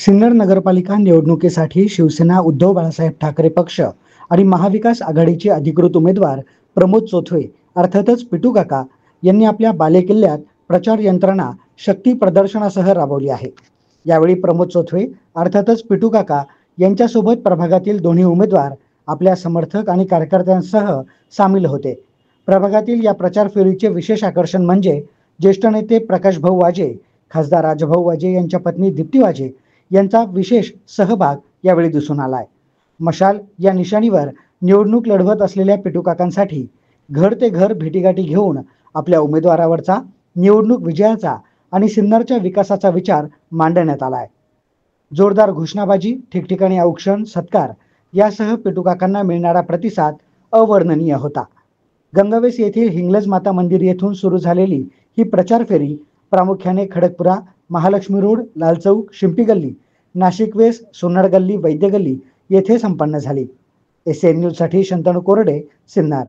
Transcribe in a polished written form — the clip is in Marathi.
सिन्नर नगरपालिका निवडणुकीसाठी शिवसेना उद्धव बाळासाहेब ठाकरे पक्ष आणि महाविकास आघाडीचे अधिकृत उमेदवार प्रमोद चोथवे अर्थातच पिटू काका यांनी आपल्या बालेकिल्ल्यात प्रचार यंत्रणा शक्ती प्रदर्शनासह राबवली आहे। यावेळी प्रमोद चोथवे अर्थातच पिटू काका यांच्यासोबत प्रभागातील दोन्ही उमेदवार आपल्या समर्थक आणि कार्यकर्त्यांसह सामील होते। प्रभागातील या प्रचार फेरीचे विशेष आकर्षण म्हणजे ज्येष्ठ नेते प्रकाश भाऊ वाजे, खासदार राजभाऊ वाजे यांच्या पत्नी दीप्ती वाजे यांचा विशेष सहभाग यावेळी दिसून आलाय। मशाल या निशाणीवर निवडणूक लढवत असलेल्या पिटू काकांसाठी घर ते घर भेटीगाठी घेऊन आपल्या उमेदवारावरचा निवडणूक विजयाचा आणि सिन्नरच्या विकासाचा विचार मांडण्यात आलाय। जोरदार घोषणाबाजी, ठिकठिकाणी औक्षण, सत्कार यासह पिटू काकांना मिळणारा प्रतिसाद अवर्णनीय होता। गंगावेस येथील हिंगलज माता मंदिर येथून सुरू झालेली ही प्रचार फेरी प्रामुख्याने खडकपुरा, महालक्ष्मी रोड, लाल चौक, शिंपी गल्ली, नाशिक वेस, सोन्नर गल्ली, वैद्य गल्ली येथे संपन्न झाली। SN न्यूज साठी शंतनू कोरडे, सिन्नर।